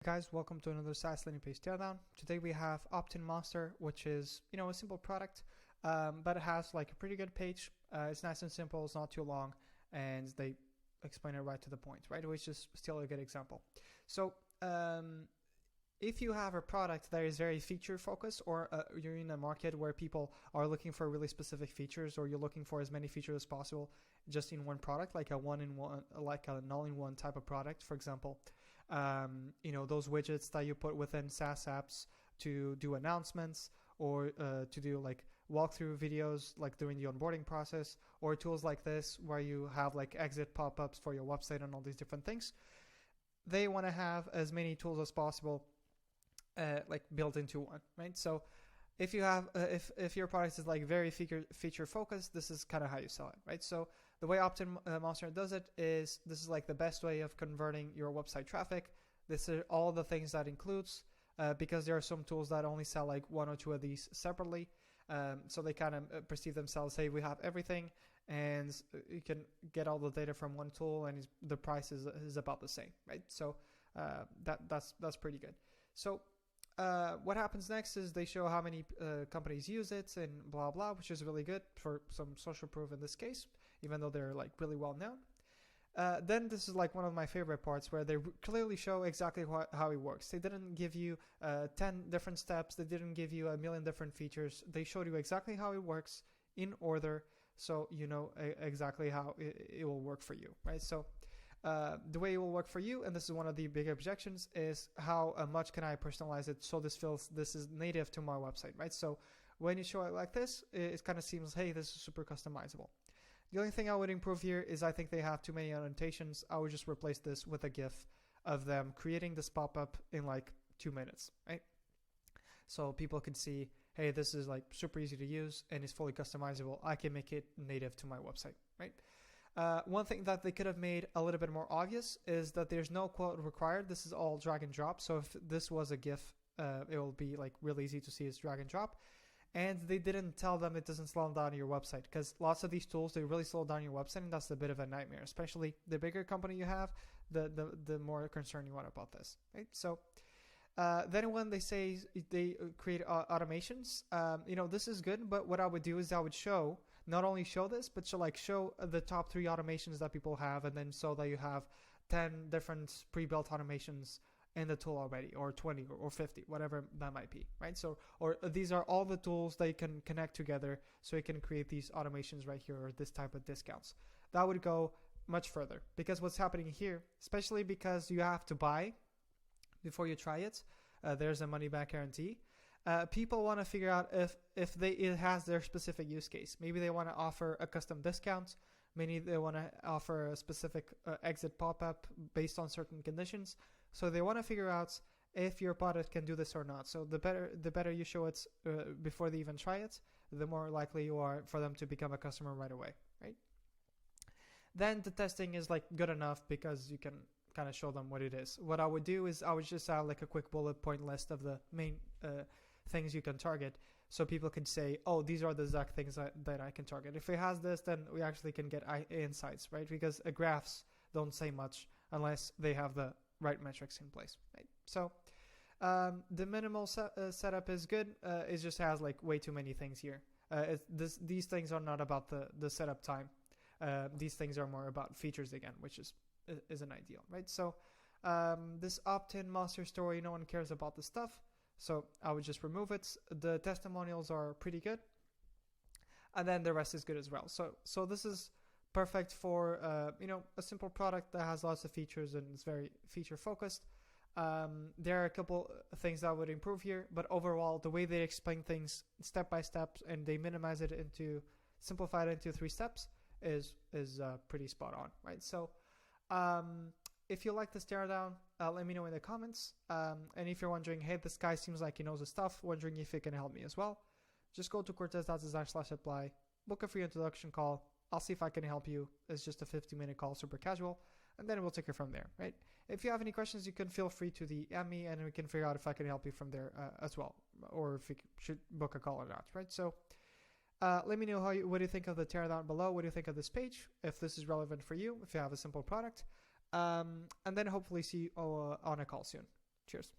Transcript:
Guys, welcome to another SaaS Landing Page Teardown. Today we have OptinMonster, which is a simple product, but it has like a pretty good page. It's nice and simple. It's not too long, and they explain it right to the point, right? Which is still a good example. So if you have a product that is very feature focused, or you're in a market where people are looking for really specific features, or you're looking for as many features as possible just in one product, like a one-in-one, like an all-in-one type of product, for example. Those widgets that you put within SaaS apps to do announcements, or to do like walkthrough videos like during the onboarding process, or tools like this where you have like exit pop-ups for your website and all these different things. They want to have as many tools as possible like built into one, right? So if you have if your product is like very feature focused, this is kind of how you sell it, right? So the way OptinMonster does it is, this is like the best way of converting your website traffic. This is all the things that includes, because there are some tools that only sell like one or two of these separately. So they kind of perceive themselves, hey, we have everything, and you can get all the data from one tool, and the price is about the same, right? So that's pretty good. So what happens next is they show how many companies use it and blah blah, which is really good for some social proof in this case, even though they're like really well known. Then this is like one of my favorite parts, where they clearly show exactly how it works. They didn't give you 10 different steps. They didn't give you a million different features. They showed you exactly how it works in order, so you know exactly how it will work for you, right? So the way it will work for you, and this is one of the big objections, is how much can I personalize it so this is native to my website, right? So when you show it like this, it kind of seems, hey, this is super customizable. The only thing I would improve here is I think they have too many annotations. I would just replace this with a GIF of them creating this pop-up in like 2 minutes, right? So people can see, hey, this is like super easy to use and it's fully customizable. I can make it native to my website, right? One thing that they could have made a little bit more obvious is that there's no quote required. This is all drag and drop. So if this was a GIF, it will be like really easy to see it's drag and drop. And they didn't tell them it doesn't slow down your website, because lots of these tools, they really slow down your website, and that's a bit of a nightmare. Especially the bigger company you have, the more concerned you want about this, right? So then when they say they create automations, this is good, but what I would do is I would not only show this, but show the top 3 automations that people have, and then so that you have 10 different pre-built automations in the tool already, or 20 or 50, whatever that might be, right? So, or these are all the tools that you can connect together, so you can create these automations right here, or this type of discounts. That would go much further, because what's happening here, especially because you have to buy before you try it, there's a money back guarantee. People want to figure out if it has their specific use case. Maybe they want to offer a custom discount. Maybe they want to offer a specific exit pop-up based on certain conditions. So they want to figure out if your product can do this or not. So the better you show it before they even try it, the more likely you are for them to become a customer right away, right? Then the testing is like good enough, because you can kind of show them what it is. What I would do is I would just add like a quick bullet point list of the main things you can target, so people can say, oh, these are the exact things that I can target. If it has this, then we actually can get insights, right? Because graphs don't say much unless they have the right metrics in place, right? So the minimal setup is good. It just has like way too many things here. These things are not about the setup time. These things are more about features again, which is an ideal, right? So this OptinMonster story, no one cares about the stuff, so I would just remove it. The testimonials are pretty good, and then the rest is good as well. So this is perfect for a simple product that has lots of features and it's very feature focused. There are a couple things that I would improve here, but overall the way they explain things step by step, and they simplify it into 3 steps, is pretty spot on, right? So if you like this teardown, let me know in the comments. And if you're wondering, hey, this guy seems like he knows his stuff, wondering if he can help me as well, just go to cortez.design/apply, book a free introduction call. I'll see if I can help you. It's just a 15-minute call, super casual, and then we'll take it from there, right? If you have any questions, you can feel free to DM me, and we can figure out if I can help you from there as well, or if we should book a call or not, right? So let me know what do you think of the teardown below. What do you think of this page? If this is relevant for you, if you have a simple product. And then hopefully see you on a call soon. Cheers.